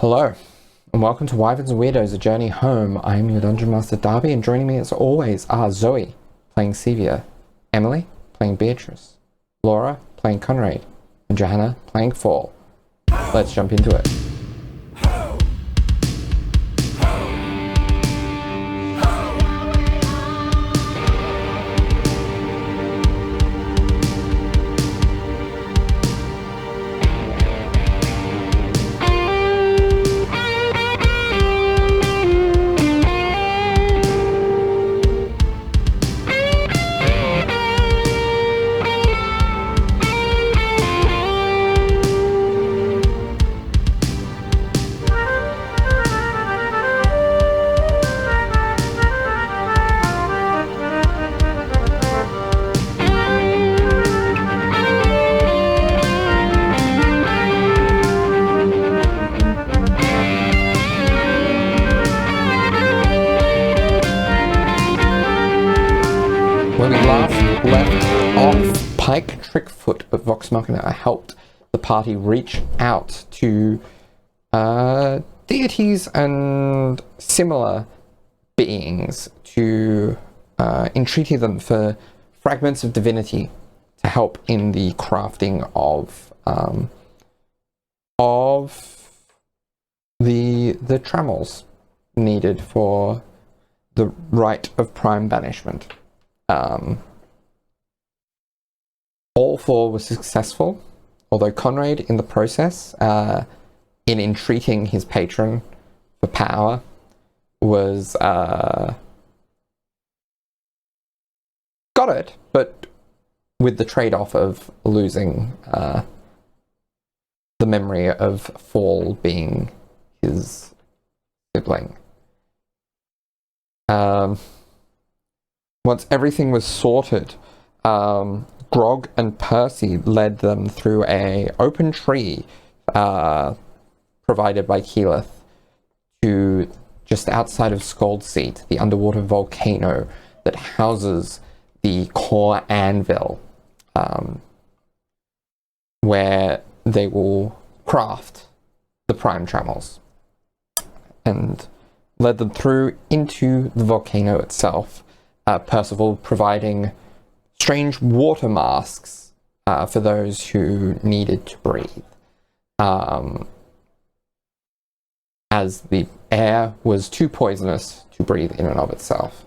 Hello, and welcome to Wyverns Weirdos, A Journey Home. I am your Dungeon Master Darby, and joining me as always are Zoe, playing Sevia, Emily, playing Beatrice, Laura, playing Conrad, and Johanna, playing Fall. Let's jump into it. When we last left off, Pike Trickfoot of Vox Machina helped the party reach out to deities and similar beings to entreaty them for fragments of divinity to help in the crafting of the trammels needed for the rite of prime banishment. All four were successful, although Conrad, in the process, in entreating his patron for power, was got it, but with the trade-off of losing the memory of Fall being his sibling. Once everything was sorted, Grog and Percy led them through a open tree provided by Keyleth to just outside of Scald's Seat, the underwater volcano that houses the core anvil, where they will craft the prime trammels, and led them through into the volcano itself. Percival providing strange water masks for those who needed to breathe, as the air was too poisonous to breathe in and of itself.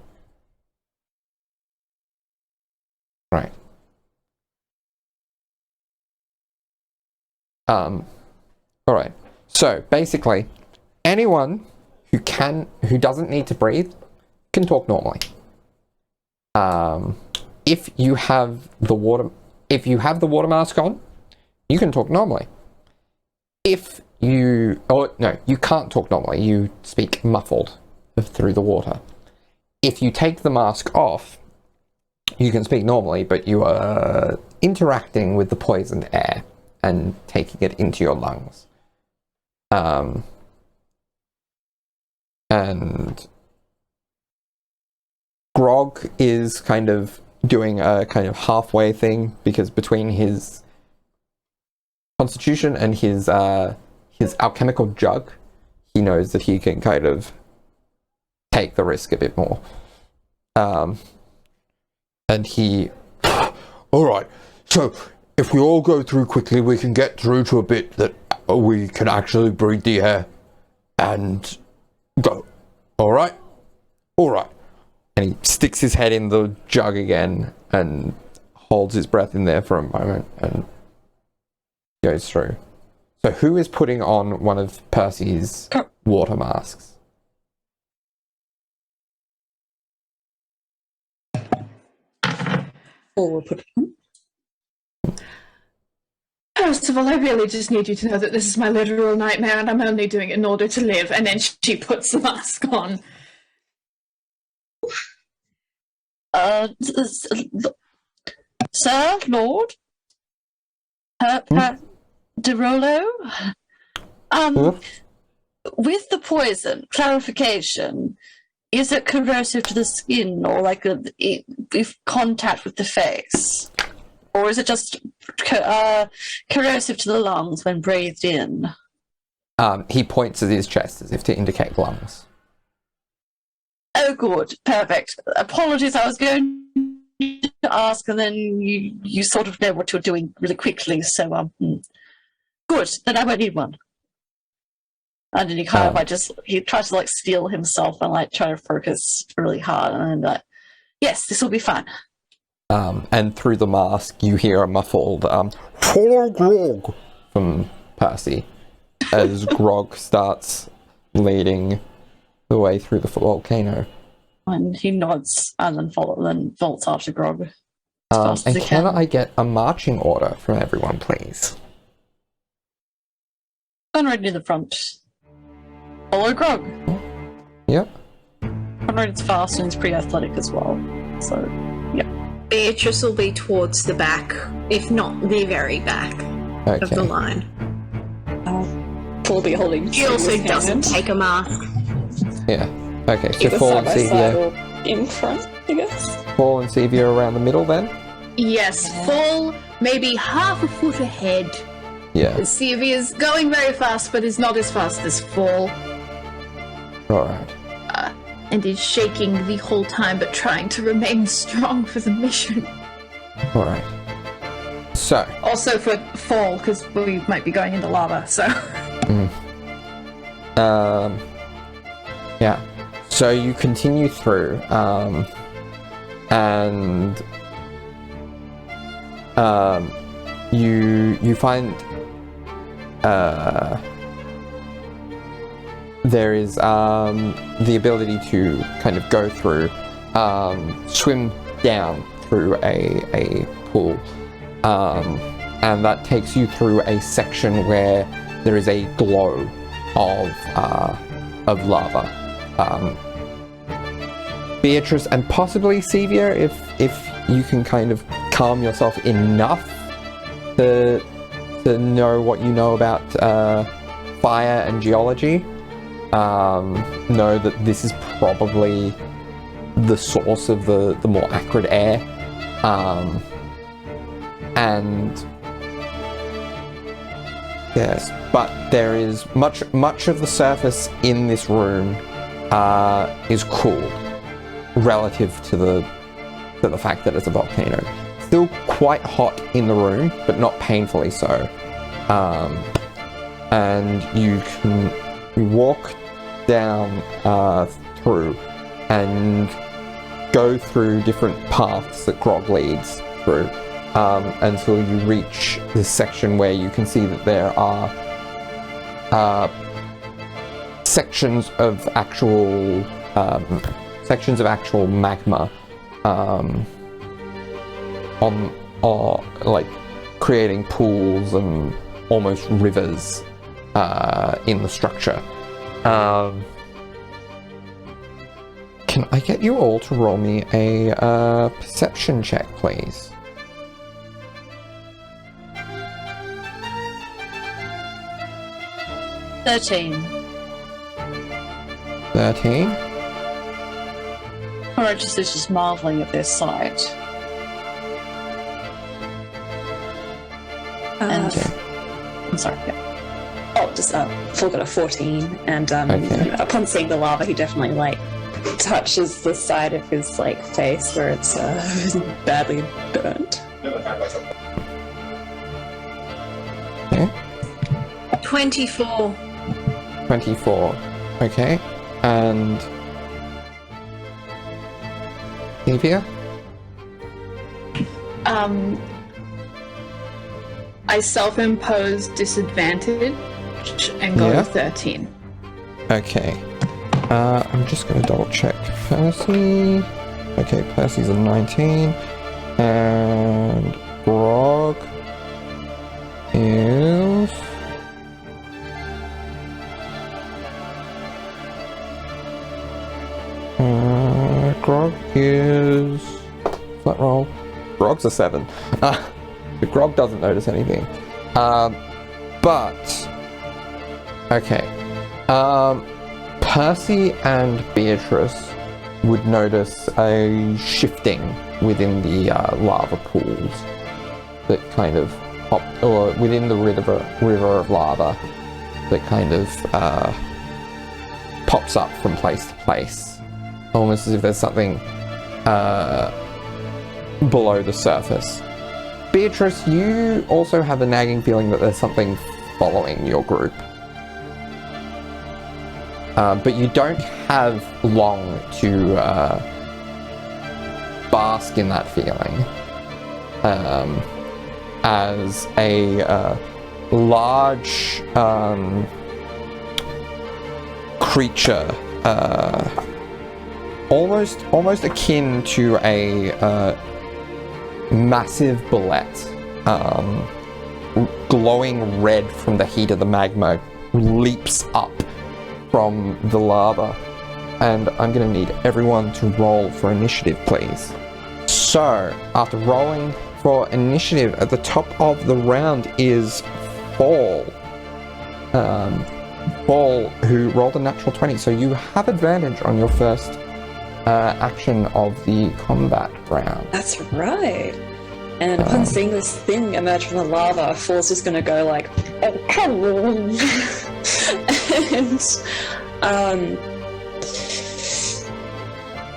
Right. Alright. So basically, anyone who doesn't need to breathe can talk normally. If you have the water mask on, you can talk normally. You can't talk normally. You speak muffled through the water. If you take the mask off, you can speak normally, but you are interacting with the poisoned air and taking it into your lungs. And Grog is kind of doing a kind of halfway thing, because between his constitution and his alchemical jug, he knows that he can kind of take the risk a bit more. And he... Alright, so if we all go through quickly, we can get through to a bit that we can actually breathe the air and go. Alright? Alright. And he sticks his head in the jug again and holds his breath in there for a moment and goes through. So who is putting on one of Percy's water masks? Or we'll put it on. First of all, I really just need you to know that this is my literal nightmare and I'm only doing it in order to live. And then she puts the mask on. Sir, Lord? DeRollo? With the poison, clarification, is it corrosive to the skin or like with contact with the face? Or is it just corrosive to the lungs when breathed in? He points at his chest as if to indicate lungs. Oh, good. Perfect. Apologies, I was going to ask, and then you sort of know what you're doing really quickly, so, good. Then I won't need one. And then he kind of, he tries to, like, steel himself and, like, try to focus really hard, and then, like, yes, this will be fine. And through the mask, you hear a muffled, "Follow Grog," from Percy, as Grog starts leading the way through the volcano. And he nods and then vaults after Grog. As fast as And he can I get a marching order from everyone, please? Run right near the front. Follow Grog. Yep. Conrad's fast and he's pretty athletic as well. So, yep. Beatrice will be towards the back, if not the very back of the line. Paul will be holding. She also doesn't take a mask. Yeah. Okay, so Either Paul side and by side Sevia. or in front, I guess. Paul and Sevia around the middle then? Yes, full, maybe half a foot ahead. Yeah. Sevia is going very fast, but is not as fast as Full. Alright. And is shaking the whole time, but trying to remain strong for the mission. Alright. So. Also for Fall, because we might be going into lava, so. Yeah. So you continue through, and you find there is the ability to kind of go through, swim down through a pool, and that takes you through a section where there is a glow of lava. Beatrice and possibly Sevia, if you can kind of calm yourself enough to know what you know about fire and geology, know that this is probably the source of the more acrid air, and yes, but there is much of the surface in this room is cool relative to the fact that it's a volcano. Still quite hot in the room, but not painfully so. And you can walk down through and go through different paths that Grog leads through, until you reach this section where you can see that there are sections of actual magma like creating pools and almost rivers in the structure. Can I get you all to roll me a perception check, please? $13. 13. Conrad is just marveling at this sight. And I'm sorry. Yeah. Oh, just Paul got a 14, and upon seeing the lava, he definitely like touches the side of his like face where it's badly burnt. Okay. 24. 24. Okay. And Evia? I self-impose disadvantage and go to 13. Okay. I'm just going to double check Percy. Okay, Percy's a 19. And Grog is... Grog is... Flat roll. Grog's a 7. But Grog doesn't notice anything. But... Okay. Percy and Beatrice would notice a shifting within the lava pools that kind of pop, or within the river of lava that kind of pops up from place to place, almost as if there's something below the surface. Beatrice, you also have a nagging feeling that there's something following your group. But you don't have long to bask in that feeling. As a large creature, almost akin to a massive bullet, glowing red from the heat of the magma, leaps up from the lava. And I'm going to need everyone to roll for initiative, please. So, after rolling for initiative, at the top of the round is Fall. Fall, who rolled a natural 20, so you have advantage on your first action of the combat round. That's right. And upon seeing this thing emerge from the lava, Fall's just gonna go like, oh, come on. And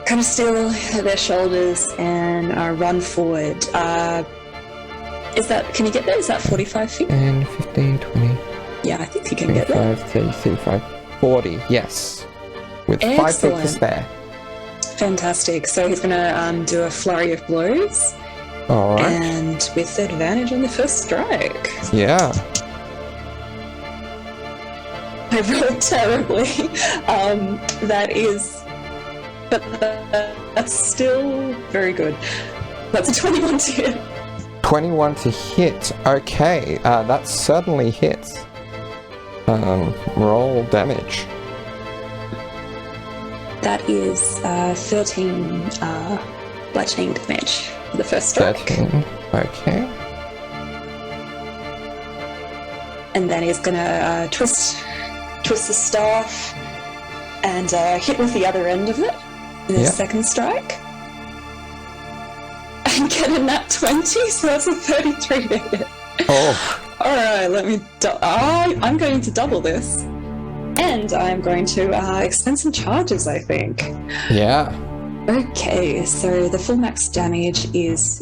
kind of steal their shoulders and run forward. Can you get there? Is that 45 feet? 10, 15, 20. Yeah, I think you can get there. 25, 30, 35, 40, yes. With 5 feet to Excellent. spare. Fantastic. So he's gonna do a flurry of blows. Alright. And with advantage on the first strike. Yeah. I rolled terribly. That's still very good. That's a 21 to hit. 21 to hit. Okay, that certainly hits. Roll damage. That is 13 bludgeoning damage for the first strike. 13. Okay. And then he's gonna twist the staff and hit with the other end of it in his second strike. And get a nat 20, so that's a 33 to hit. Oh. Alright, I'm going to double this. And I'm going to expend some charges, I think. Yeah. Okay, so the full max damage is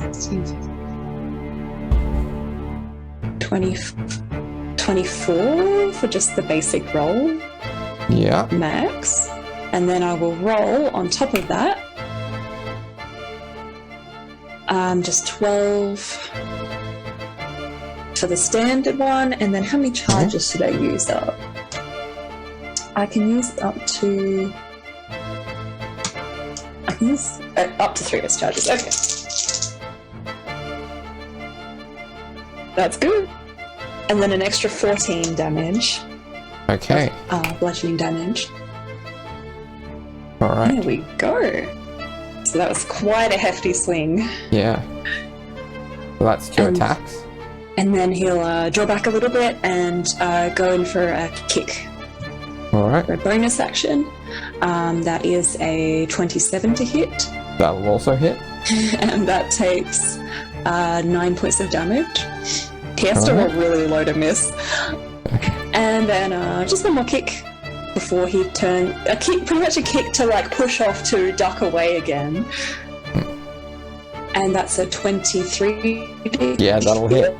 24 for just the basic roll. Yeah. Max. And then I will roll on top of that. Just 12 for the standard one. And then how many charges should I use up? I can use up to 3 as charges. Okay. That's good. And then an extra 14 damage. Okay. Bludgeoning damage. Alright. There we go. So that was quite a hefty swing. Yeah. So that's 2 attacks. And then he'll draw back a little bit and go in for a kick. Alright. For a bonus action. That is a 27 to hit. That will also hit. And that takes 9 points of damage. He has to roll really low to miss. Okay. And then just one more kick before he turns. Pretty much a kick to like push off to duck away again. And that's a 23. Yeah, that'll hit.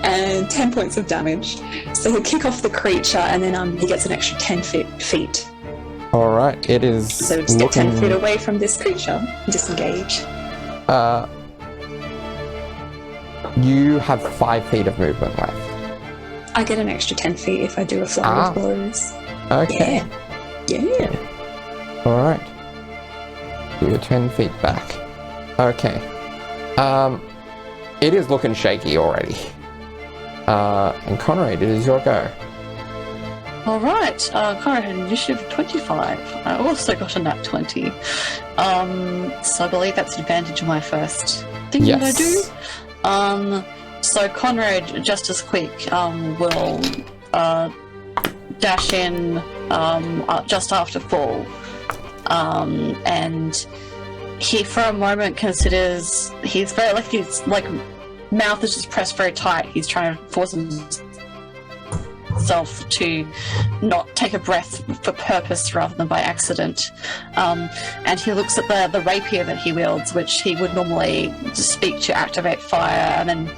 And 10 points of damage. So he'll kick off the creature, and then he gets an extra 10 feet. Alright, it is. So just get 10 feet away from this creature. Disengage. You have 5 feet of movement left. I get an extra 10 feet if I do a flurry of blows. Okay. Yeah. Alright. You're 10 feet back. Okay. It is looking shaky already. And Conrad, it is your go. Alright, Conrad had initiative 25. I also got a nat 20. So I believe that's advantage of my first thing that I do. So Conrad, just as quick, will dash in just after Fall. And he for a moment considers his mouth is just pressed very tight. He's trying to force himself to not take a breath for purpose rather than by accident. And he looks at the rapier that he wields, which he would normally speak to activate fire, and then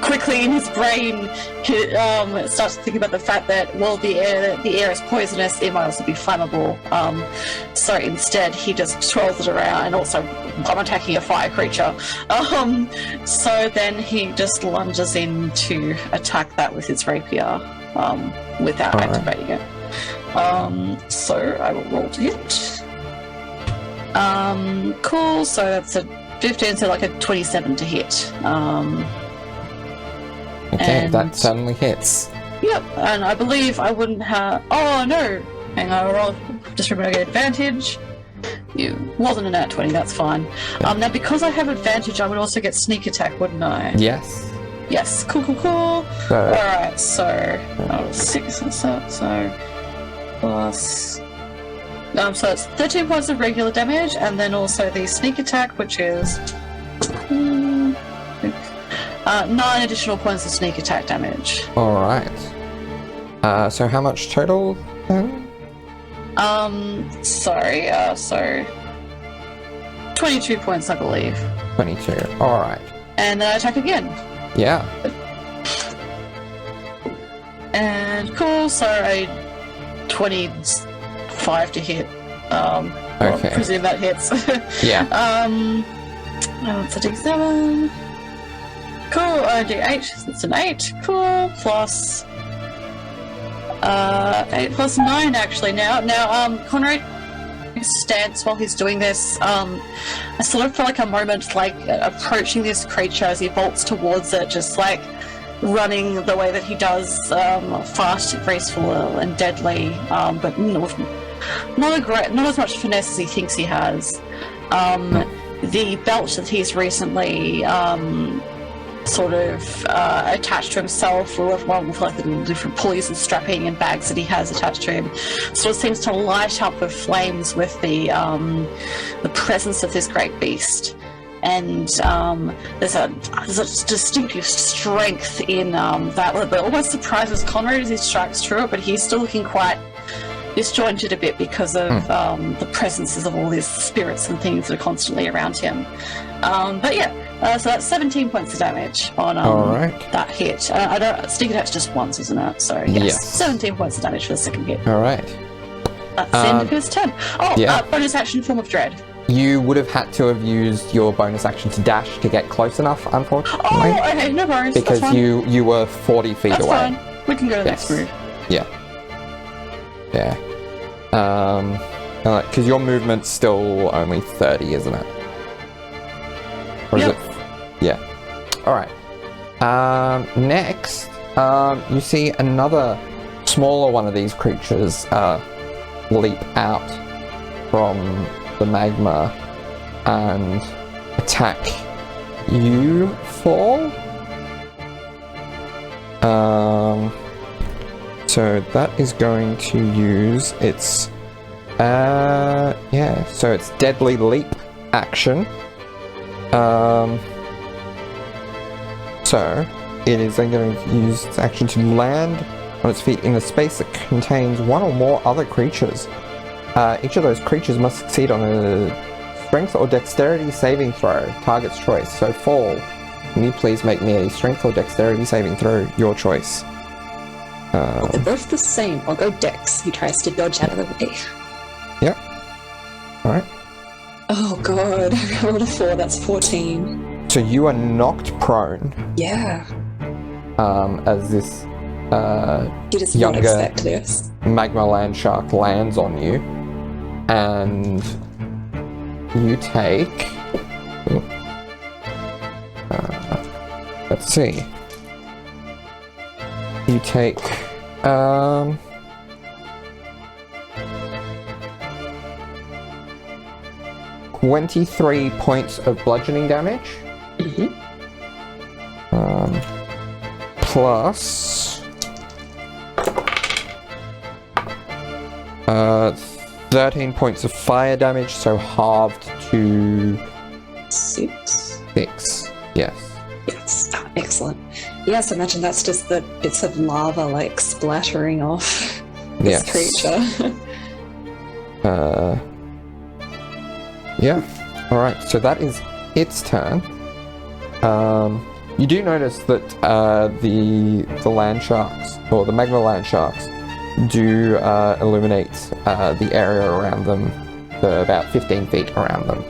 quickly in his brain he starts to think about the fact that, well, the air is poisonous, it might also be flammable. So instead he just twirls it around, and also I'm attacking a fire creature. So then he just lunges in to attack that with his rapier without activating it. So I will roll to hit. Cool, so that's a 15, so like a 27 to hit. Okay, that certainly hits. Yep, and I believe I wouldn't have... Oh, no! Hang on, roll. Just remember to get advantage. It wasn't a nat 20, that's fine. Now, because I have advantage, I would also get sneak attack, wouldn't I? Yes. Yes, cool. Alright, so... 6, so plus... so it's 13 points of regular damage, and then also the sneak attack, which is... 9 additional points of sneak attack damage. Alright. So how much total then? So 22 points, I believe. 22. Alright. And then I attack again. Yeah. And cool, so a 25 to hit. Well, Okay. I presume that hits. Yeah. It's a d7. Cool, d8, it's an 8. Cool, plus 8 plus 9 actually now. Conrad stance while he's doing this, I sort of feel like a moment like approaching this creature as he bolts towards it, just like running the way that he does, fast, graceful, and deadly, but not as much finesse as he thinks he has. The belt that he's recently sort of attached to himself, with like the different pulleys and strapping and bags that he has attached to him, sort of seems to light up with flames with the presence of this great beast. And there's a distinctive strength in that almost surprises Conrad as he strikes through it, but he's still looking quite disjointed a bit because of the presences of all these spirits and things that are constantly around him. But yeah, so that's 17 points of damage on that hit. I don't. Sneak attack's just once, isn't it? So yes, 17 points of damage for the second hit. All right. That's the end of his turn. Bonus action, Form of Dread. You would have had to have used your bonus action to dash to get close enough, unfortunately. Oh, okay, no worries. Because that's fine. you were 40 feet That's away. fine. We can go to the next move. Yeah. Because your movement's still only 30, isn't it? Or is it? Yeah. Alright. Next, you see another smaller one of these creatures leap out from the magma and attack you, Fall. So that is going to use its so it's deadly leap action. So it is then going to use its action to land on its feet in a space that contains one or more other creatures. Each of those creatures must succeed on a strength or dexterity saving throw, target's choice. So Fall, can you please make me a strength or dexterity saving throw, your choice? They're both the same. I'll go Dex. He tries to dodge out of the way. Yep. Alright. Oh god, I rolled a 4, that's 14. So you are knocked prone. Yeah. As this He does not expect this. magma land shark lands on you, and you take. Let's see. You take 23 points of bludgeoning damage. Plus 13 points of fire damage, so halved to 6. 6. Yes. Yes. Oh, excellent. Yes, imagine that's just the bits of lava like splattering off this creature. Yeah. All right. So that is its turn. You do notice that the land sharks, or the magma land sharks, do illuminate the area around them, for about 15 feet around them,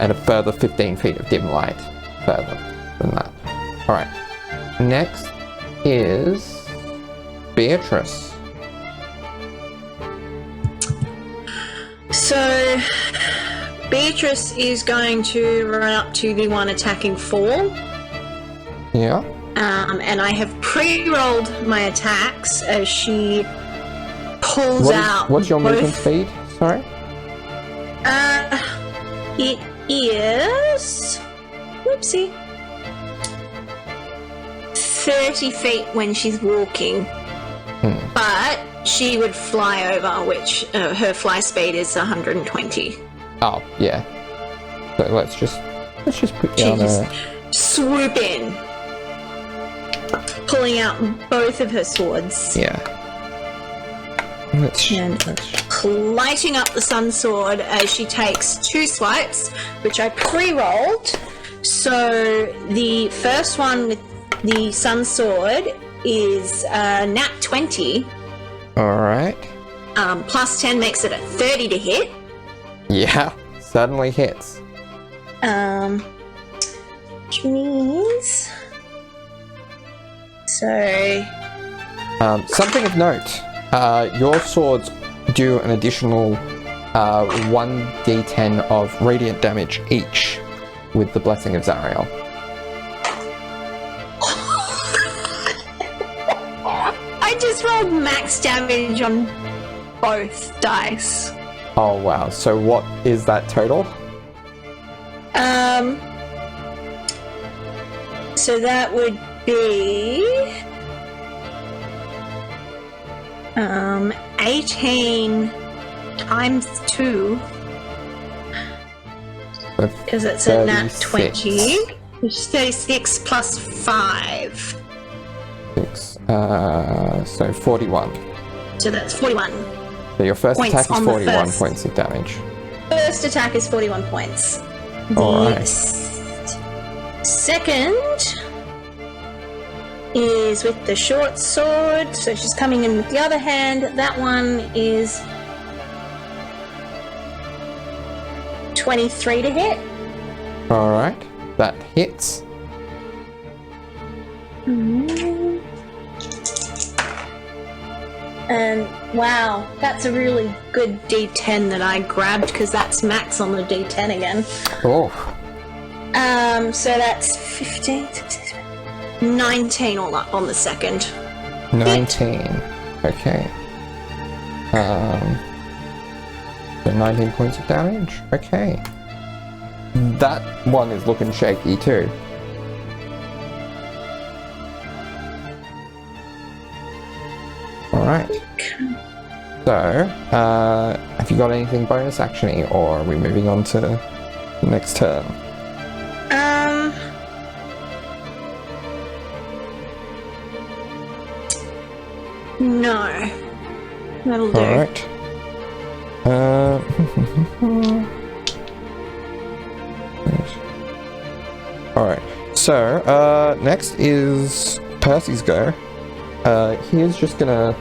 and a further 15 feet of dim light further than that. All right. Next is Beatrice. So Beatrice is going to run up to the one attacking Fall. Yeah. And I have pre-rolled my attacks as she pulls out. What's your movement speed? Sorry. It is. Whoopsie. 30 feet when she's walking. But she would fly over, which her fly speed is 120. Oh yeah. So let's just put you on a swoop in, pulling out both of her swords. Yeah. And lighting up the sun sword as she takes 2 swipes, which I pre-rolled. So the first one with the sun sword is nat 20. All right. Plus 10 makes it a 30 to hit. Yeah, suddenly hits. Which means... So... Something of note. Your swords do an additional 1d10 of radiant damage each with the Blessing of Zariel. I just rolled max damage on both dice. Oh wow, so what is that total? So that would be 18 times 2, because it's a nat 20, which is 36 plus 5. 6, so 41. So that's 41. So your first Points attack is on the 41 first. points of damage. First attack is 41 points. Alright. Second is with the short sword, so she's coming in with the other hand. That one is 23 to hit. Alright, that hits. And wow, that's a really good D10 that I grabbed, because that's max on the D10 again. Oh. So that's 15, 19 all up on the second. 19. Okay. So 19 points of damage. Okay. That one is looking shaky too. Alright. So, have you got anything bonus action-y, or are we moving on to the next turn? No. That'll do. Alright. Alright. So, next is Percy's go. He is just gonna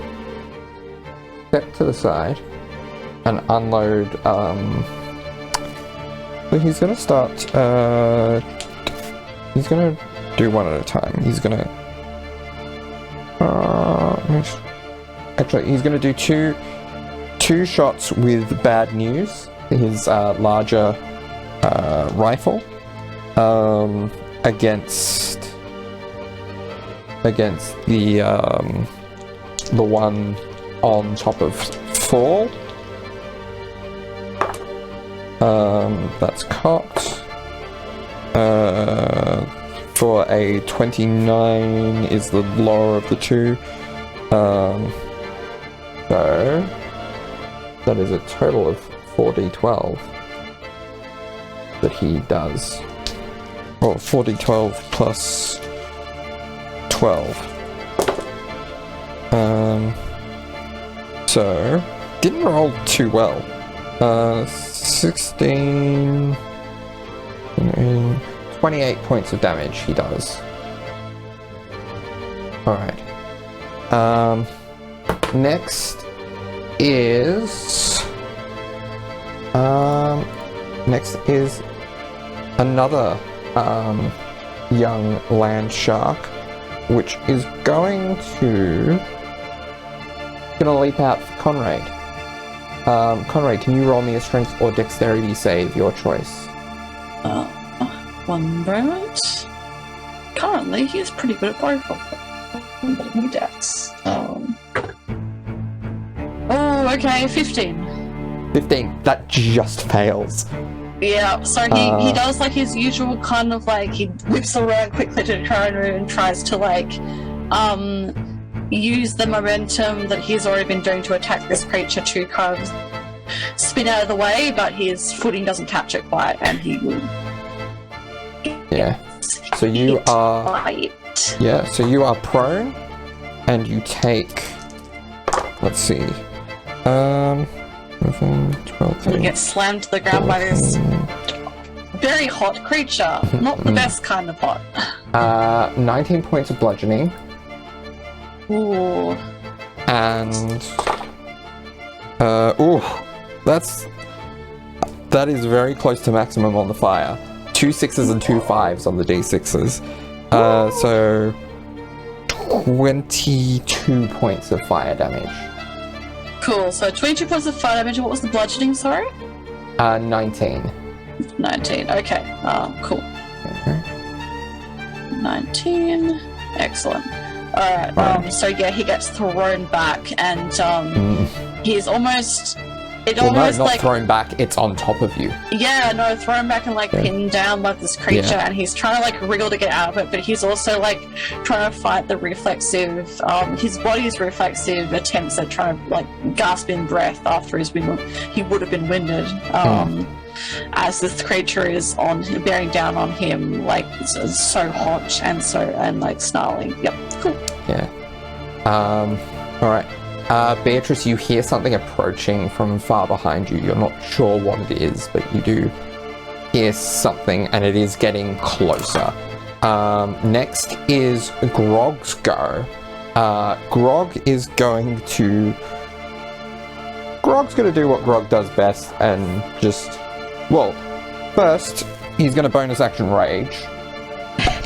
step to the side and unload, so he's gonna start, he's gonna do one at a time. He's gonna, actually, he's gonna do two shots with bad news, his larger rifle, against the one on top of Fall. That's cocked. For a 29 is the lower of the two. So that is a total of 4d12 that he does. Or 4d12 plus 12. So, didn't roll too well. 16... 28 points of damage he does. Alright. Next is... another young land shark, which is going to leap out for Conrad. Conrad, can you roll me a strength or dexterity save, your choice? One moment. Currently, he is pretty good at both of them. But he dex. Oh, okay, 15. 15. That just fails. Yeah, so he does like his usual kind of like, he whips around quickly to try and tries to like, use the momentum that he's already been doing to attack this creature to kind of spin out of the way, but his footing doesn't catch it quite, and he will. Yeah. So you are. Yeah. So you are prone, and you take. Let's see. 12, 13, he gets slammed to the ground by this very hot creature. Not the best kind of hot. 19 points of bludgeoning. Ooh. And that is very close to maximum on the fire. 2 6s and 2 5s on the d6s. So 22 points of fire damage. Cool. So 22 points of fire damage. What was the bludgeoning? Sorry. 19. 19. Okay. Cool. 19. Excellent. Alright, so yeah, he gets thrown back, and he's almost... not like, thrown back, it's on top of you. Yeah, no, thrown back and like pinned down by this creature, and he's trying to like wriggle to get out of it, but he's also like trying to fight the reflexive, his body's reflexive attempts at trying to like gasp in breath after he would have been winded. As this creature is bearing down on him, like so hot and like snarling. Yep, cool. Yeah. All right. Beatrice, you hear something approaching from far behind you. You're not sure what it is, but you do hear something, and it is getting closer. Next is Grog's go. Grog's going to do what Grog does best, and just... Well, first, he's going to bonus action rage.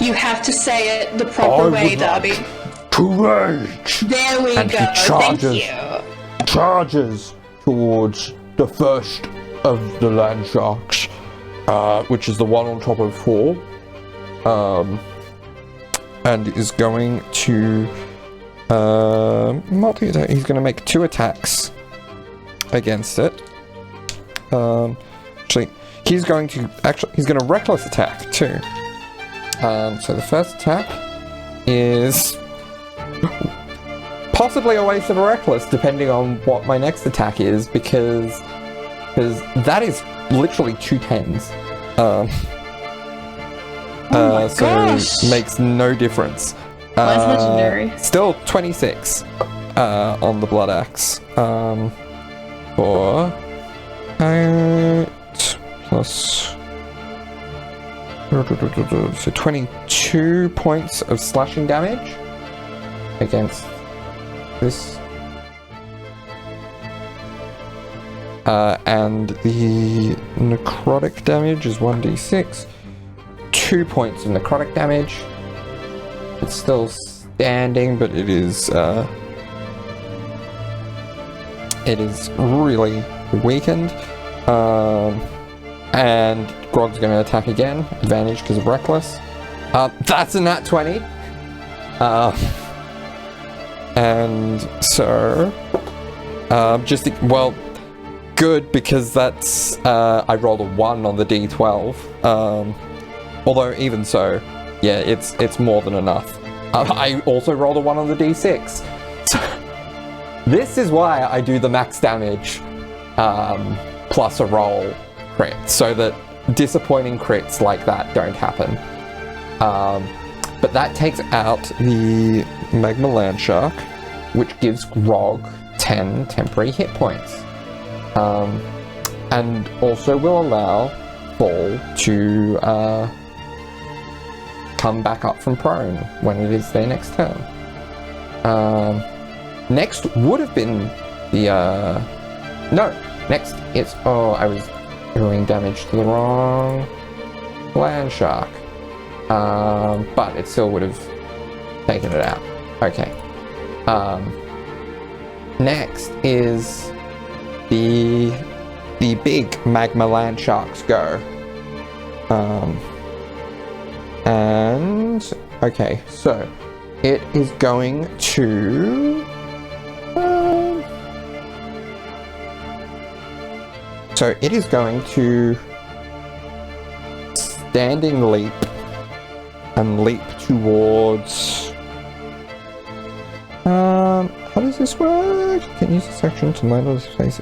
You have to say it the proper way, Darby. To rage! There we and go. He charges, Thank you. charges towards the first of the land sharks, which is the one on top of 4, and is going to multi-attack. He's going to make 2 attacks against it. He's going to reckless attack too. So the first attack is possibly a waste of a reckless, depending on what my next attack is, because that is literally 2 10s. So makes no difference. That's legendary. Still 26 on the blood axe. For 8 plus, so 22 points of slashing damage against this. And the necrotic damage is 1d6. 2 points of necrotic damage. It's still standing, but it is really weakened. And Grog's going to attack again. Advantage because of reckless. That's a nat 20. And so, good, because that's, I rolled a 1 on the d12. Although even so, yeah, it's more than enough. I also rolled a 1 on the d6. So, this is why I do the max damage, plus a roll crit, so that disappointing crits like that don't happen. but that takes out the Magma Land Shark, which gives Grog 10 temporary hit points. And also will allow Fall to come back up from prone when it is their next turn. Next would have been the... next it's... Oh, I was doing damage to the wrong land shark. But it still would have taken it out. Okay. Next is the big magma land sharks go. And okay, so it is going to standing leap and leap towards how does this work? You can use this action to land on this face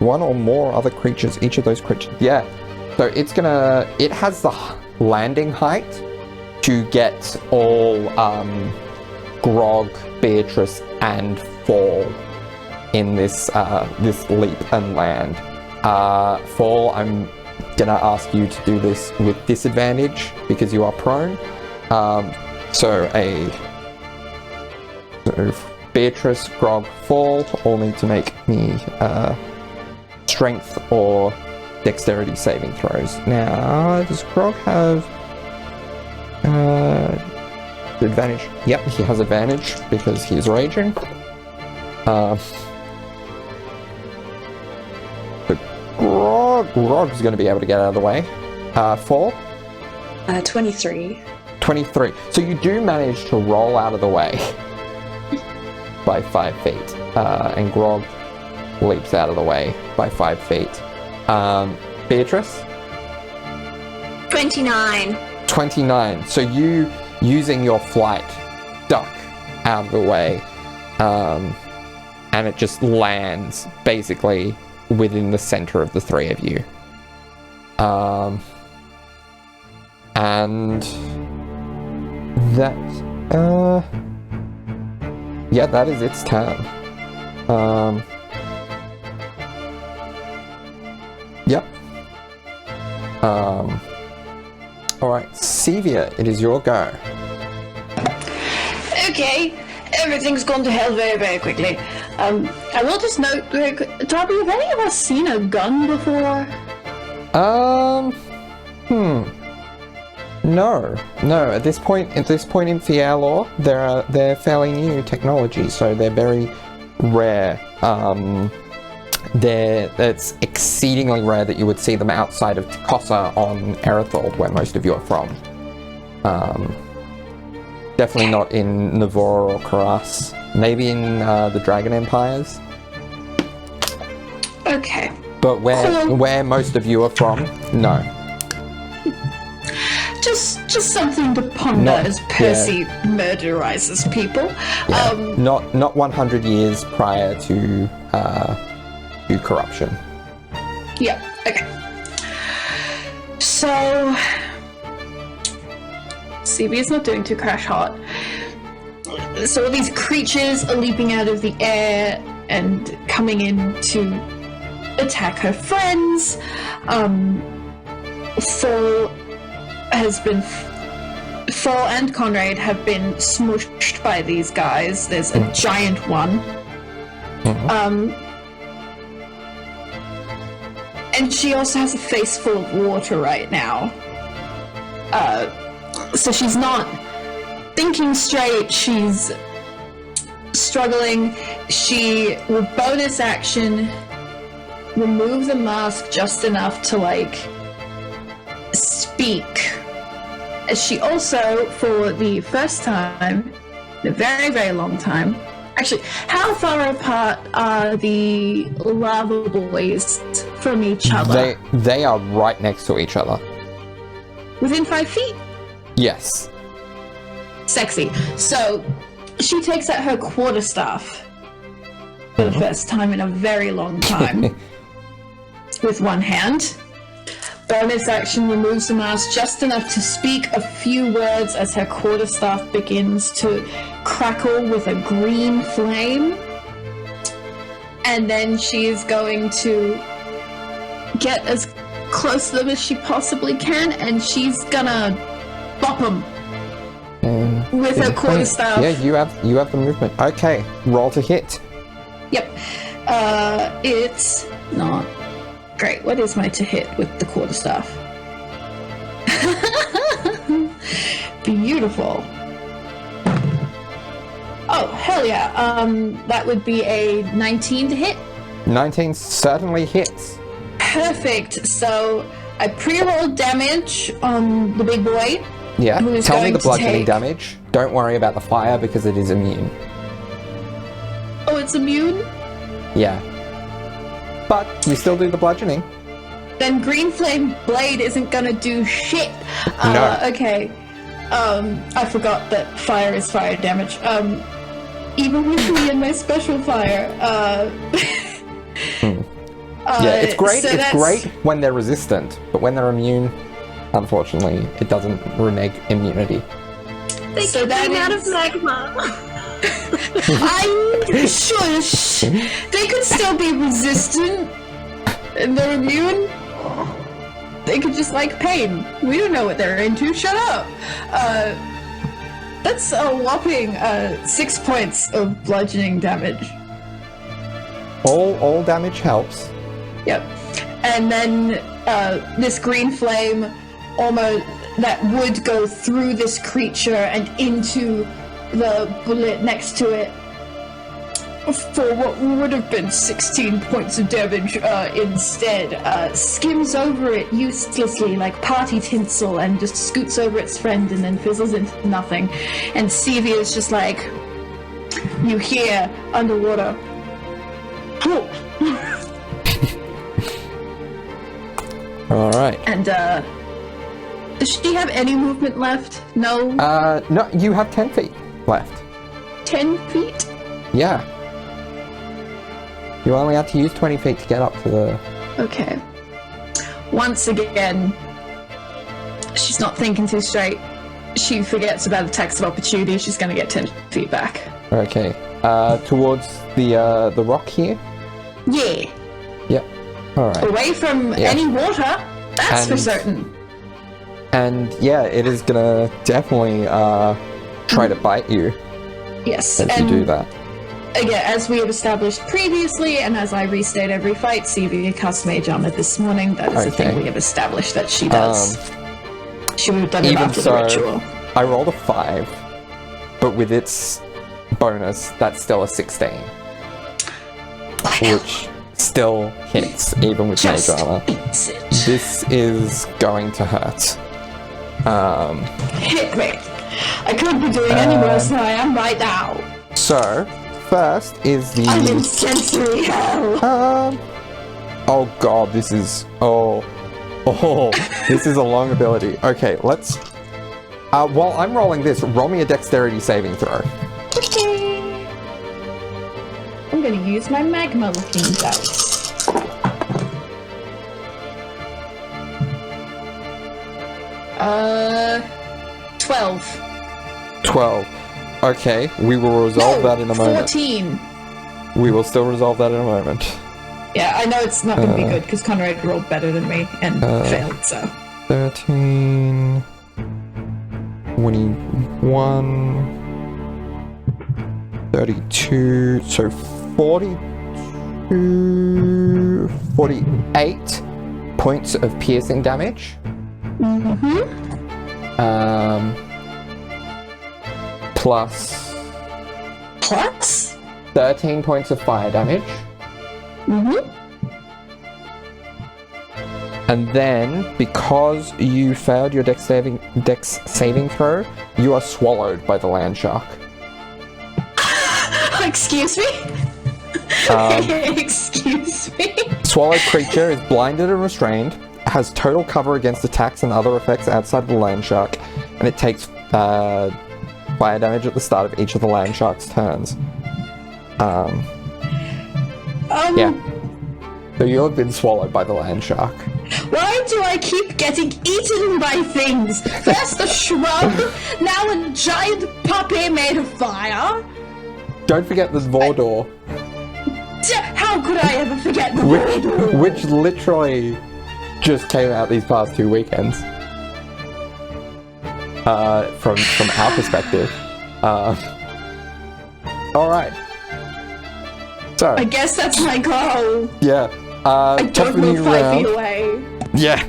one or more other creatures, each of those creatures. Yeah. So it has the landing height to get all Grog, Beatrice, and Fall in this leap and land. Fall, I'm gonna ask you to do this with disadvantage because you are prone. So Beatrice, Grog, Fall all need to make me strength or dexterity saving throws. Now, does Grog have advantage? Yep, he has advantage because he's raging. Grog's going to be able to get out of the way. Fall? 23. 23. So you do manage to roll out of the way by 5 feet. And Grog leaps out of the way by 5 feet. Beatrice? 29. 29. So you, using your flight, duck out of the way. And it just lands basically within the center of the three of you. And that yeah, that is its turn. Yep. Alright, Sevia, it is your go. Okay, everything's gone to hell very, very quickly. I will just note, Darby, have any of us seen a gun before? No. At this point in Fierlor, they're fairly new technology, so they're very rare. It's exceedingly rare that you would see them outside of Takossa on Erethold, where most of you are from. Definitely not in Navor or Karas. Maybe in the Dragon Empires. Okay. But where most of you are from, no. Just something to ponder as Percy murderizes people. Yeah, not 100 years prior to corruption. Yeah, okay. So, Sevia's not doing too crash hot. So all these creatures are leaping out of the air and coming in to attack her friends. Fall and Conrad have been smushed by these guys. There's a giant one. And she also has a face full of water right now. So she's not thinking straight, she's struggling. She will bonus action, remove the mask just enough to, speak. She also, for the first time, in a very, very long time... Actually, how far apart are the lava boys from each other? They are right next to each other. Within 5 feet? Yes. Sexy. So, she takes out her quarterstaff for the first time in a very long time with one hand, bonus action removes the mask just enough to speak a few words as her quarterstaff begins to crackle with a green flame. And then she is going to get as close to them as she possibly can, and she's gonna bop them with her quarterstaff. Yeah, you have the movement. Okay, roll to hit. Yep. It's not great. What is my to hit with the quarterstaff? Beautiful. Oh, hell yeah. That would be a 19 to hit. 19 certainly hits. Perfect. So I pre-rolled damage on the big boy. Yeah, who's tell me going the to bludgeoning take- damage. Don't worry about the fire because it is immune. Oh, it's immune? Yeah. But you still do the bludgeoning. Then Green Flame Blade isn't gonna do shit. No. Okay. I forgot that fire is fire damage. Even with me and my special fire, Yeah, it's great. so It's that's- great when they're resistant, but when they're immune, unfortunately, it doesn't renege immunity. They So that came out is- of magma. I'm shush. They could still be resistant, and they're immune. They could just like pain. We don't know what they're into. Shut up. That's a whopping 6 points of bludgeoning damage. All damage helps. Yep. And then this green flame almost that would go through this creature and into the bullet next to it for what would have been 16 points of damage instead. Skims over it uselessly like party tinsel and just scoots over its friend and then fizzles into nothing. And Stevie is just like, you hear underwater. Alright. And does she have any movement left? No? No, you have 10 feet left. 10 feet? Yeah. You only have to use 20 feet to get up to the... Okay. Once again, she's not thinking too straight. She forgets about attacks of opportunity. She's gonna get 10 feet back. Okay. Towards the rock here? Yeah. Yep. Alright. Away from Yeah. any water. That's for And- certain. And yeah, it is gonna definitely try to bite you Yes. as you And do that. again, as we have established previously, and as I restate every fight, CV cast Mage Armor this morning. That is a thing Okay. we have established that she does. She would have done it Even after so, the ritual. I rolled a 5, but with its bonus, that's still a 16. Which still hits, even with Mage Just Armor. beats it. This is going to hurt. Hit me. I couldn't be doing any worse than I am right now. So, first is I'm in the... sensory hell. Oh god, this is... Oh, this is a long ability. Okay, let's... while I'm rolling this, roll me a dexterity saving throw. Okay. I'm gonna use my magma looking dice. Uh, 12. 12. Okay, we will resolve that in a moment. 14. We will still resolve that in a moment. Yeah, I know it's not gonna be good because Conrad rolled better than me and failed, so. 13... 21... 32... So 42... 48 points of piercing damage. Plus Plus? 13 points of fire damage. And then, because you failed your dex saving throw, you are swallowed by the land shark. Excuse me? Excuse me? Swallowed creature is blinded and restrained, has total cover against attacks and other effects outside of the land shark, and it takes fire damage at the start of each of the land shark's turns. Yeah. So you have been swallowed by the land shark. Why do I keep getting eaten by things? First a shrub, now a giant puppy made of fire. Don't forget the Vordor, How could I ever forget the Voidor? which literally just came out these past 2 weekends. From our perspective. Alright. So, I guess that's my goal. yeah. I Top of don't the move new 5 feet round. away. Yeah.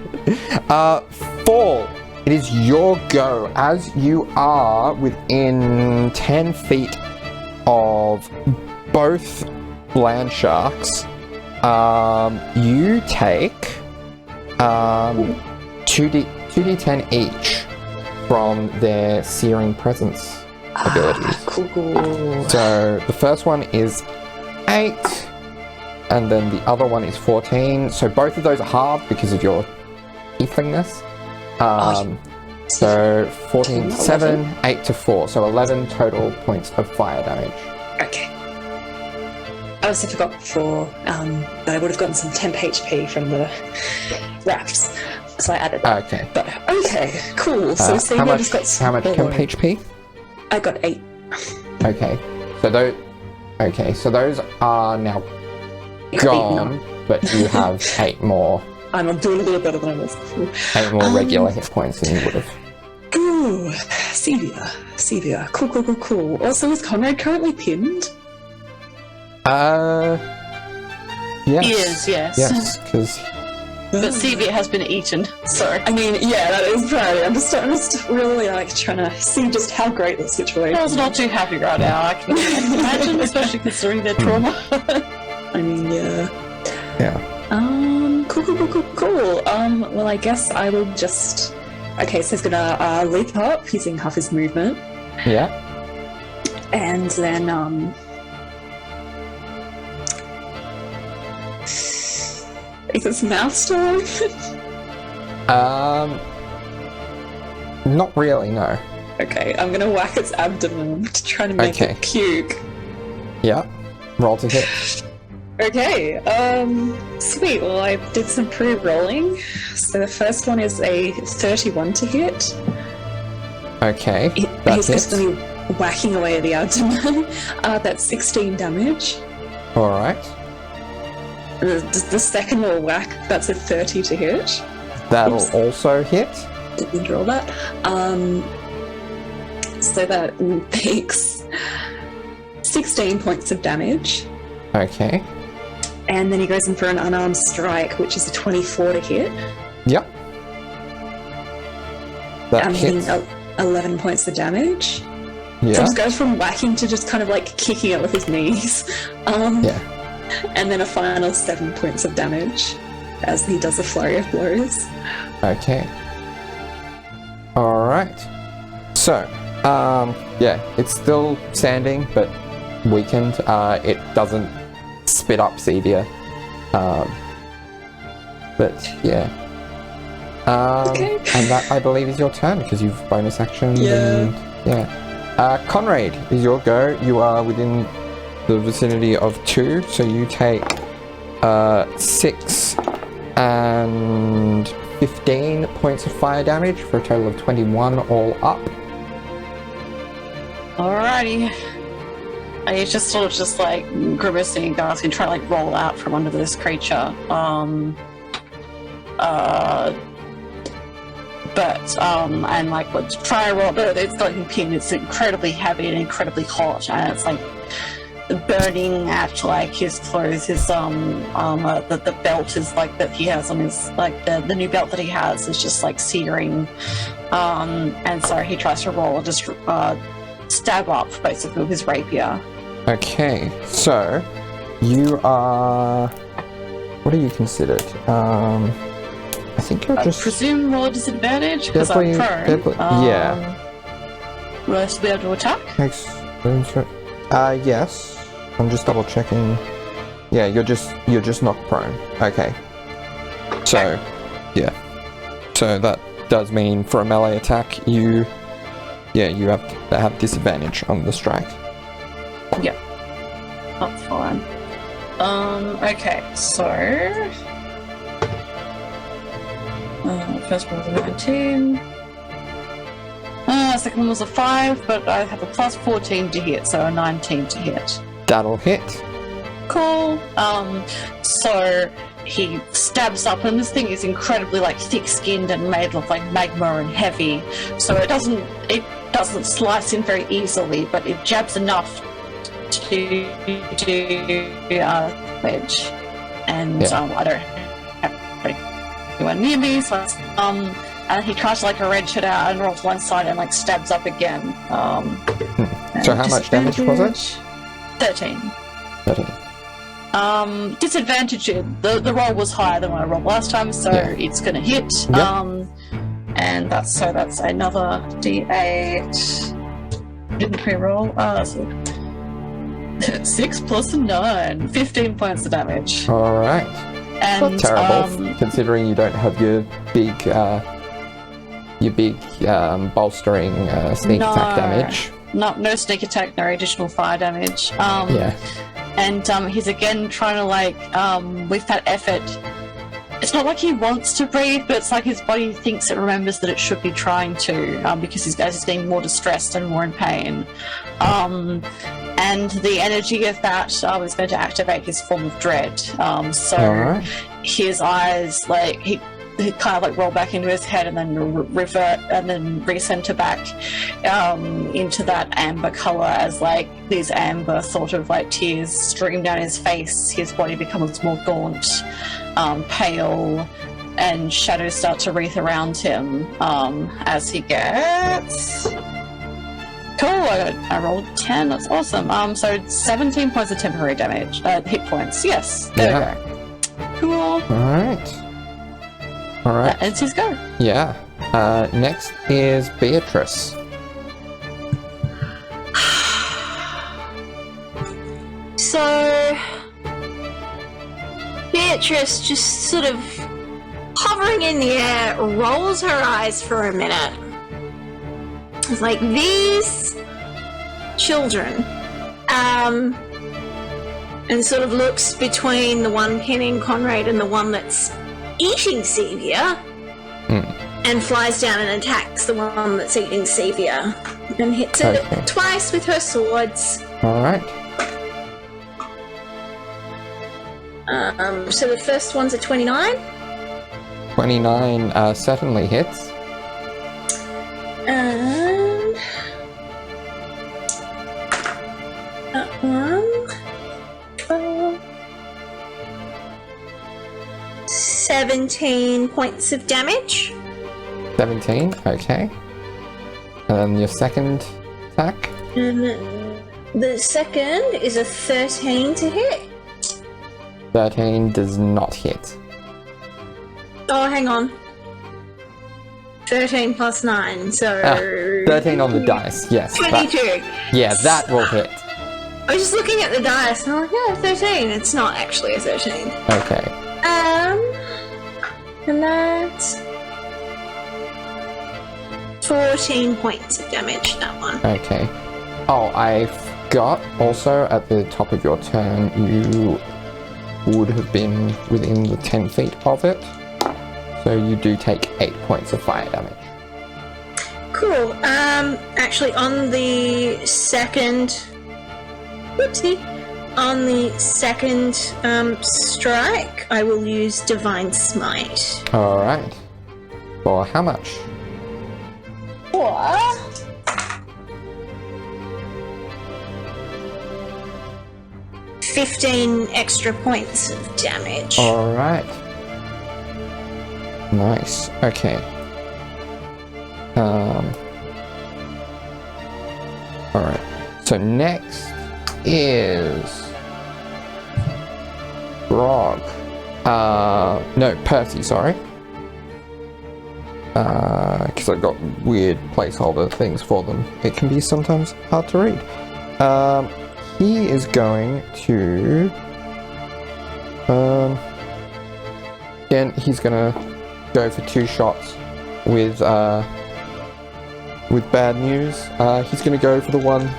Fall. It is your go. As you are within 10 feet of both land sharks, you take 2d10 each from their Searing Presence abilities. Cool. So the first one is 8, and then the other one is 14. So both of those are halved because of your tieflingness. So 14 to 7, 8 to 4. So 11 total points of fire damage. Okay. I also forgot before that I would have gotten some temp HP from the rafts, so I added that. Okay. But okay, cool. So How just got much temp 4. HP? I got 8. Okay. So those are now You got 8 gone, now. but you have 8 more. I'm doing a little better than I was before. 8 more regular hit points than you would have. Ooh, Sevia. Cool. Also, is Conrad currently pinned? Yes. He is, yes. Yes, because But Sevia has been eaten, so. I mean, yeah, that is probably. I'm just really trying to see just how great the situation I was is. not too happy right now, I can imagine, especially considering their trauma. I mean, yeah. Yeah. Cool. Well, I guess I will just. Okay, so he's gonna leap up using half his movement, Yeah. and then is its mouth still open? Not really, no. Okay, I'm gonna whack its abdomen to try to make Okay. it puke. Yeah. Roll to hit. Okay, sweet. Well, I did some pre-rolling. So the first one is a 31 to hit. Okay. He's That just hits. going to be whacking away at the abdomen. That's 16 damage. Alright. The second little whack, that's a 30 to hit. That'll Oops. also hit. Didn't roll that. So that takes 16 points of damage. Okay. And then he goes in for an unarmed strike, which is a 24 to hit. Yep. That I'm hitting hits. 11 points of damage. So Yeah. just goes from whacking to just kind of like kicking it with his knees. Yeah. And then a final 7 points of damage as he does a flurry of blows. Okay. Alright. So, yeah, it's still standing, but weakened. It doesn't spit up Sevia. But, yeah. Okay. And that, I believe, is your turn, because you've bonus action. Yeah. Yeah. Conrad, is your go. You are within the vicinity of 2, so you take 6 and 15 points of fire damage for a total of 21 all up. Alrighty. And he's just sort of just like grimacing and gasping, trying to like roll out from under this creature. And like what try to roll, but it's not even pin, it's incredibly heavy and incredibly hot, and it's like burning at like his clothes, his the belt is like that he has on his like the new belt that he has is just like searing. And so he tries to roll and just stab up basically with his rapier. Okay, so you are. What are you considered? I think you're I just. presume roll a disadvantage because I'm Deadly- prone. deadly- yeah. Will I still be able to attack? Yes. I'm just double checking. Yeah, you're just knocked prone. Okay. So, yeah. So that does mean for a melee attack, you have to have disadvantage on the strike. That's fine. Okay, so First one was a 19. Second one was a 5, but I have a plus 14 to hit, so a 19 to hit. That'll hit. Cool. So he stabs up, and this thing is incredibly like thick-skinned and made of like magma and heavy. So it doesn't slice in very easily, but it jabs enough to do damage. And I don't have anyone near me, so and he tries to like wrench it out and rolls one side and like stabs up again. So how much damage was it? 13. 13. Disadvantage, the roll was higher than what I rolled last time, so it's gonna hit. Yep. And that's another D8. Didn't pre-roll. So 6 plus 9, 15 points of damage. Alright. And Not terrible, considering you don't have your big bolstering sneak attack damage. No sneak attack, no additional fire damage. And he's again trying to like, with that effort, it's not like he wants to breathe, but it's like his body thinks it remembers that it should be trying to, because he's getting more distressed and more in pain. And the energy of that is going to activate his form of dread. His eyes, like, he kind of like roll back into his head and then revert and then recenter back into that amber color as like these amber sort of like tears stream down his face. His body becomes more gaunt, pale, and shadows start to wreath around him as he gets... Cool, I rolled 10, that's awesome. So 17 points of temporary damage, hit points, yes, there we go. Cool. Alright. That ends his go. Yeah. Next is Beatrice. So Beatrice just sort of hovering in the air, rolls her eyes for a minute. It's like, these children, and sort of looks between the one pinning Conrad and the one that's eating Sevia, and flies down and attacks the one that's eating Sevia, and hits it twice with her swords. Alright. So the first one's a 29. 29 certainly hits. And that one, 12, 17 points of damage. 17, okay. And then your second attack? And the second is a 13 to hit. 13 does not hit. Oh, hang on. 13 plus 9, so... 13 on the dice, yes. 22. That will hit. I was just looking at the dice and I'm like, yeah, 13. It's not actually a 13. Okay. And that's 14 points of damage, that one. Okay. Oh, I forgot also at the top of your turn, you would have been within the 10 feet of it. So you do take 8 points of fire damage. Cool. Actually, on the second... Whoopsie. On the second strike, I will use Divine Smite. Alright. For how much? For... 15 extra points of damage. Alright. Nice. Okay. Alright. So next is Grog. No, Percy, sorry. Because I've got weird placeholder things for them. It can be sometimes hard to read. He is going to... again, he's gonna go for 2 shots with bad news. He's gonna go for the one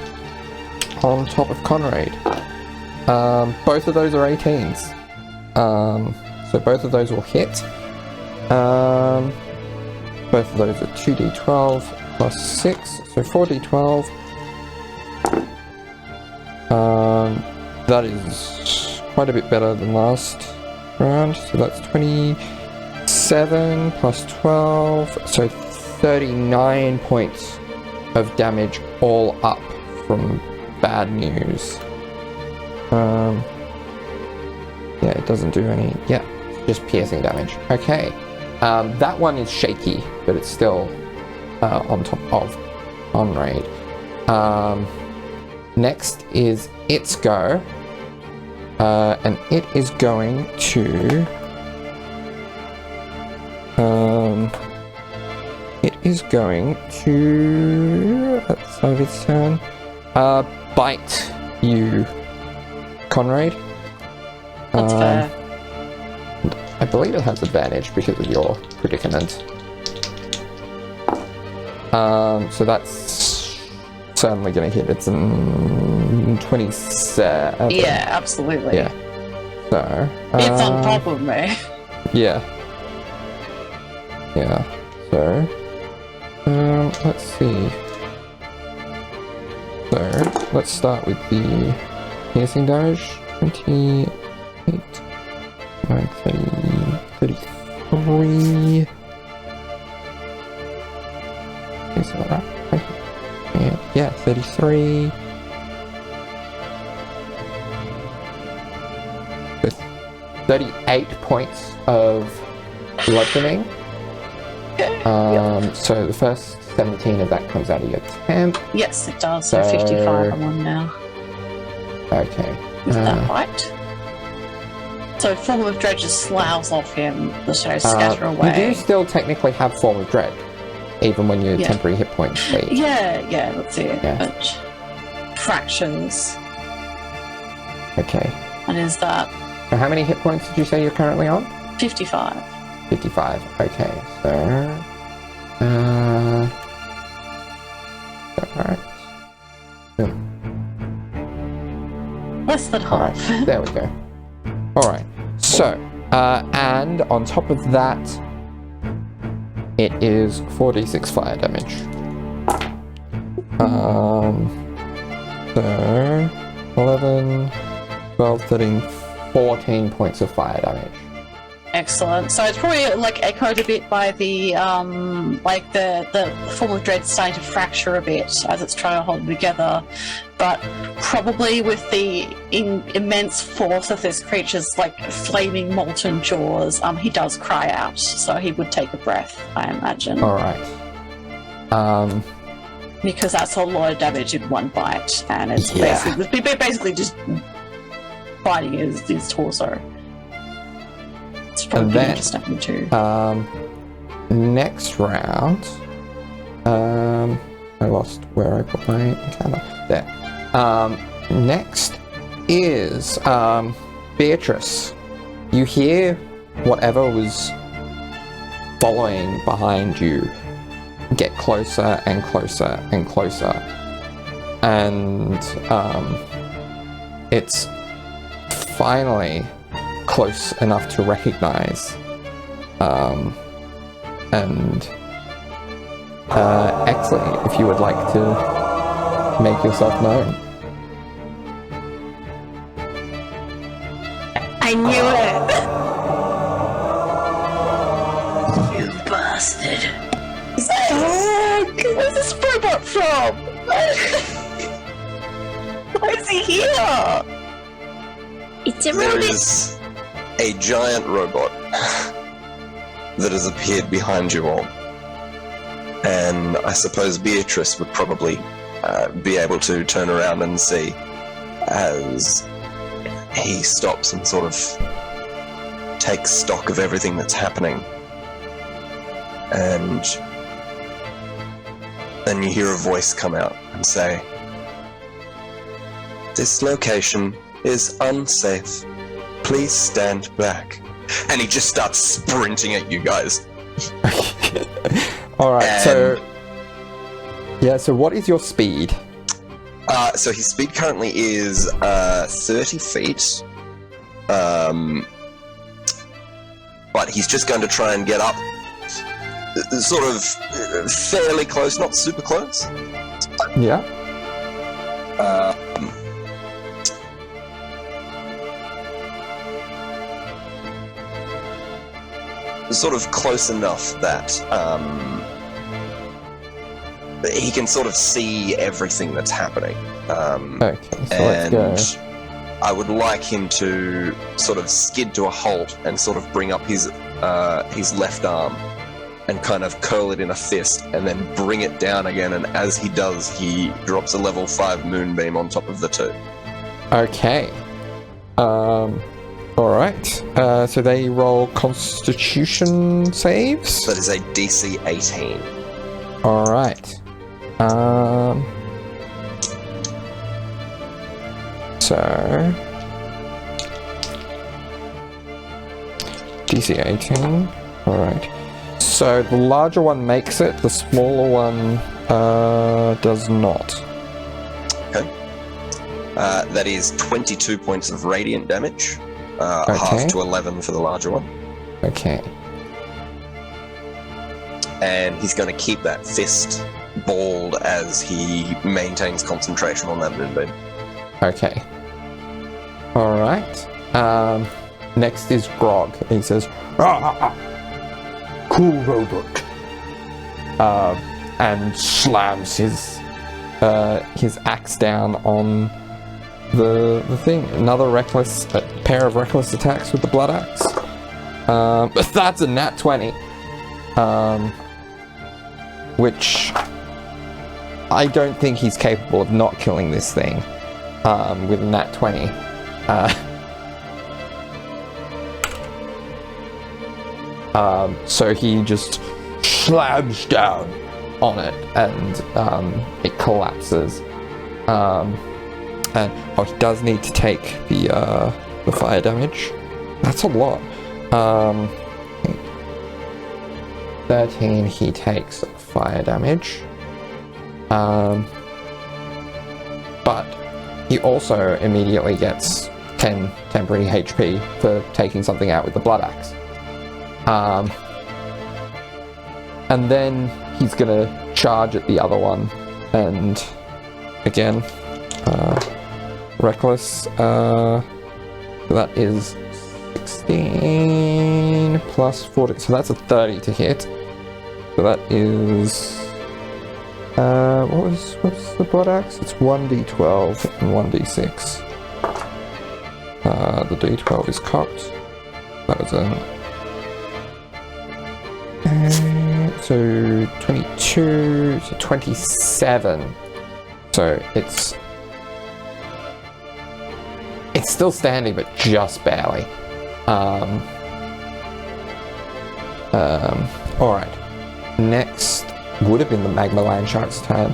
on top of Conrad. Both of those are 18s. So both of those will hit. Both of those are 2d12 plus 6, so 4d12. That is quite a bit better than last round, so that's 27 plus 12, so 39 points of damage all up from bad news. Yeah, it doesn't do any, yeah, just piercing damage. Okay, that one is shaky, but it's still on top of Conrad. Next is its go, and it is going to at the start of its turn bite you, Conrad. That's fair. I believe it has advantage because of your predicament. So that's certainly going to hit. It's 27. Yeah, absolutely. Yeah. So It's on top of me. yeah. Yeah. So let's see. So let's start with the piercing damage. 28, 30, 33. Is that right? Yeah, 33. With 38 points of bludgeoning. So the first 17 of that comes out of your temp. Yes, it does. So 55 I'm on now. Okay. Is that right? So Form of Dread just sloughs off him, the shadows scatter away. You do still technically have Form of Dread, even when your temporary hit points fade. Yeah, that's it. Yeah. But fractions. Okay. And is that So how many hit points did you say you're currently on? 55? 55. Okay, so alright. Less than half. Alright, there we go. Alright, so and on top of that, it is 4d6 fire damage. So 11, 12, 13, 14 points of fire damage. Excellent. So it's probably like echoed a bit by the like the Form of Dread starting to fracture a bit as it's trying to hold it together, but probably with the immense force of this creature's like flaming molten jaws, he does cry out. So he would take a breath, I imagine. All right. Because that's a lot of damage in one bite, and it's basically just biting his torso. It's probably And then, interesting too. Next round, I lost where I put my encounter. There. Next is Beatrice. You hear whatever was following behind you get closer and closer and closer, and it's finally close enough to recognize, and Exley, if you would like to make yourself known. I knew it. You bastard. Where's this robot from? Why is he here? It's a There robot. is a giant robot that has appeared behind you all. And I suppose Beatrice would probably be able to turn around and see as he stops and sort of takes stock of everything that's happening. And then you hear a voice come out and say, "This location is unsafe. Please stand back." And he just starts sprinting at you guys. All right. And- So what is your speed? So his speed currently is 30 feet. but he's just going to try and get up, sort of fairly close, not super close. Yeah. Sort of close enough that he can sort of see everything that's happening. Okay, so let's go. I would like him to sort of skid to a halt and sort of bring up his left arm and kind of curl it in a fist and then bring it down again, and as he does, he drops a level 5 moonbeam on top of the 2. Okay. Alright. So they roll Constitution saves? That is a DC 18. Alright. So DC 18. Alright. So the larger one makes it, the smaller one does not. Okay. That is 22 points of radiant damage. Okay. Half to 11 for the larger one. Okay. And he's going to keep that fist balled as he maintains concentration on that moonbeam. Okay. Alright. Next is Grog. He says, Cool robot. and slams his axe down on the thing. Another pair of reckless attacks with the blood axe. But that's a nat 20. Which I don't think he's capable of not killing this thing with a nat 20. So he just slams down on it, and it collapses. And he does need to take the fire damage. That's a lot. 13 he takes fire damage. But he also immediately gets 10 temporary HP for taking something out with the blood axe. And then he's gonna charge at the other one, and again, reckless, that is 16 plus 40, so that's a 30 to hit. So that is, what's the blood axe? It's 1d12 and 1d6. The d12 is cocked. That was so 22, so 27. So it's still standing, but just barely. Alright. Next would have been the Magma Land Shark's turn.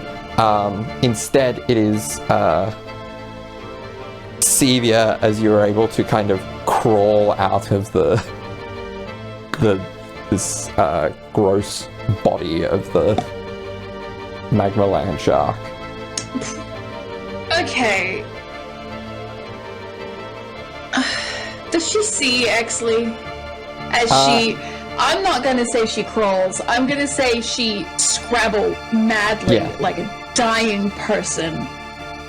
Instead, it is Sevia, as you're able to kind of crawl out of this gross body of the Magma Land Shark. Okay. Does she see Exley? I'm not gonna say she crawls. I'm gonna say she scrabble madly, like a dying person,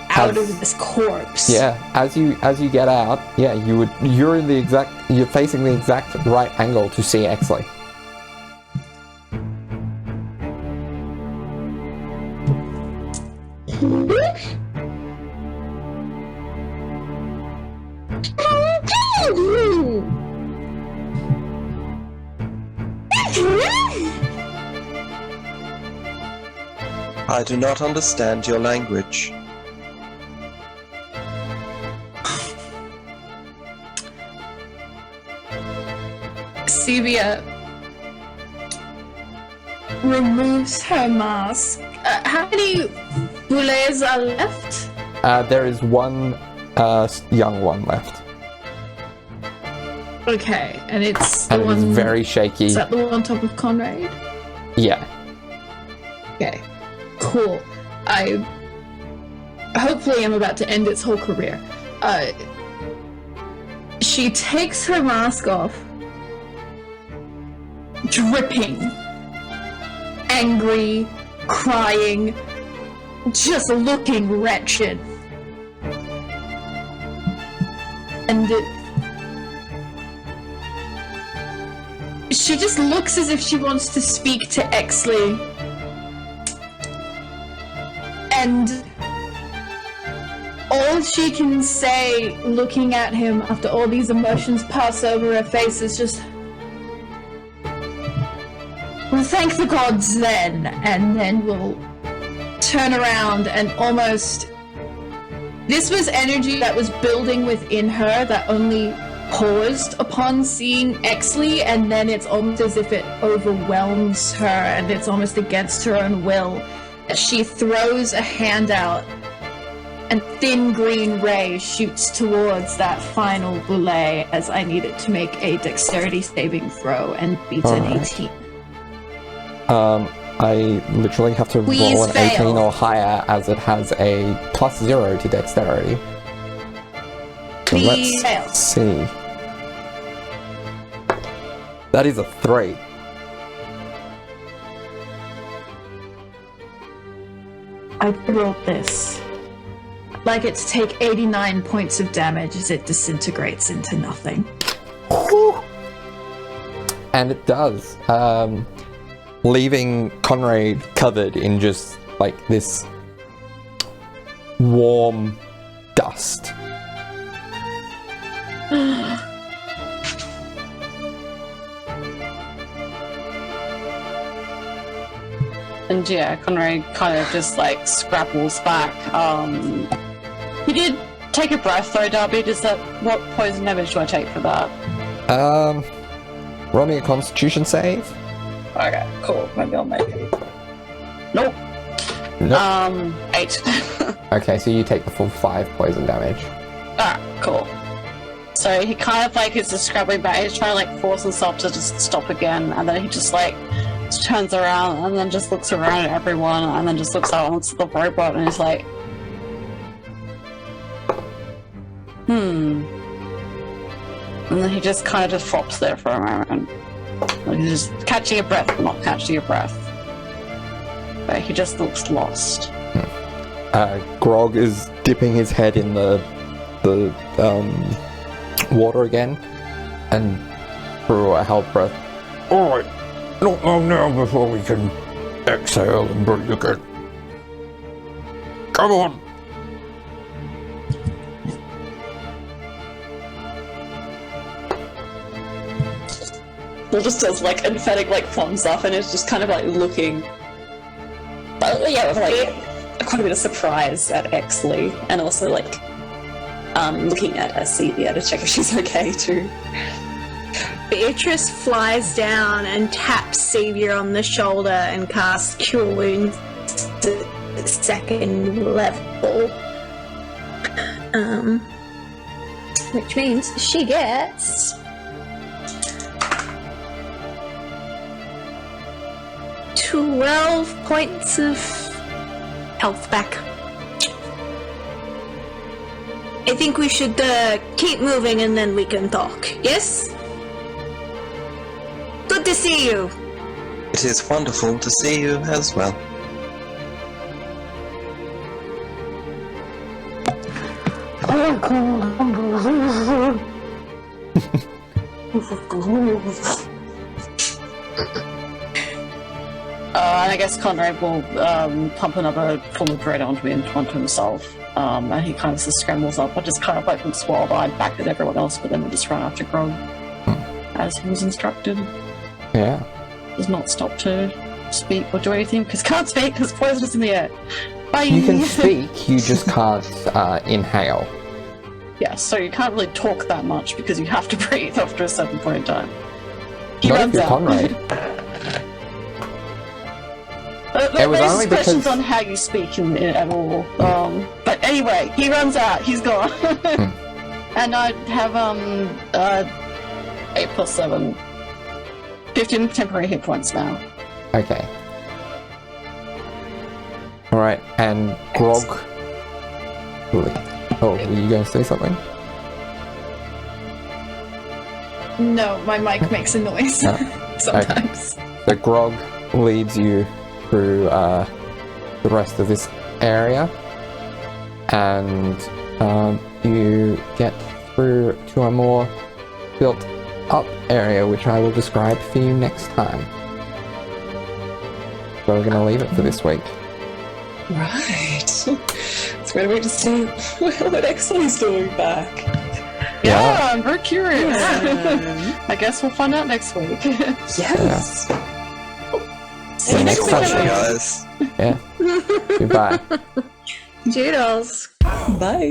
out of this corpse. Yeah, as you get out, you're facing the exact right angle to see Exley. I do not understand your language. Sevia removes her mask. How many boulets are left? There is one young one left. Okay, and it's And it is very shaky. Is that the one on top of Conrad? Yeah. Okay, cool. Hopefully I'm about to end its whole career. She takes her mask off dripping, angry, crying, just looking wretched. And she just looks as if she wants to speak to 𝗖𝗔𝗦𝗧. And all she can say, looking at him after all these emotions pass over her face, is just, "Well, thank the gods then," and then we'll turn around and almost... This was energy that was building within her that only paused upon seeing 𝗖𝗔𝗦𝗧, and then it's almost as if it overwhelms her and it's almost against her own will. She throws a hand out and thin green ray shoots towards that final boulet as I need it to make a dexterity saving throw and beats an 18. I literally have to Please roll an fail. 18 or higher as it has a +0 to dexterity. So Please fail. let's see. That is a 3. I rolled this. Like it's take 89 points of damage as it disintegrates into nothing. And it does. Leaving Conrad covered in just like this warm dust. And yeah, Conrad kind of just like scrapples back. He did take a breath though, Darby. What poison damage do I take for that? Roll me a Constitution save. Okay, cool. Maybe I'll make it. Nope. 8. Okay, so you take the full 5 poison damage. Alright, cool. So he kind of like is just scrabbling back. He's trying to like force himself to just stop again, and then he just like turns around and then just looks around at everyone, and then just looks out onto the robot and is like, And then he just kind of just flops there for a moment. Like he's just catching a breath, but not catching a breath. But he just looks lost. Grog is dipping his head in the water again, and through a held breath. Alright, not long now before we can exhale and breathe again. Come on! Bill just does like emphatic like thumbs up and is just kind of like looking, yeah, with like quite a bit of surprise at 𝗖𝗧𝗧𝗧, and also like looking at 𝗖𝗧𝗧𝗧𝗧 to check if she's okay too. Beatrice flies down and taps Savior on the shoulder and casts Cure Wounds to 2nd level. Which means she gets 12 points of health back. I think we should keep moving and then we can talk. Yes? Good to see you. It is wonderful to see you as well. And I guess Conrad will pump another full of bread onto himself. And he kind of just scrambles up, but just kind of like looks wild-eyed back at everyone else, but then will just run after Grog as he was instructed. Yeah. Does not stop to speak or do anything because can't speak because poison is in the air. Bye. You can speak, you just can't inhale. Yeah, so you can't really talk that much because you have to breathe after a certain point in time. He Not if runs you're out. Conrad. There was raises only questions because- on how you speak at all. But anyway, he runs out. He's gone. And I have 8 plus 7. 15 temporary hit points now. Okay. Alright, and Grog... Oh, were you going to say something? No, my mic makes a noise. sometimes. The Grog leads you through the rest of this area, and you get through to a more built-up area, which I will describe for you next time. So we're going to leave it for this week. Right. It's great way to see what Exley's doing back. Yeah, I'm very curious. I guess we'll find out next week. Yes. See you next time, guys. Yeah. Goodbye. Doodles. Bye.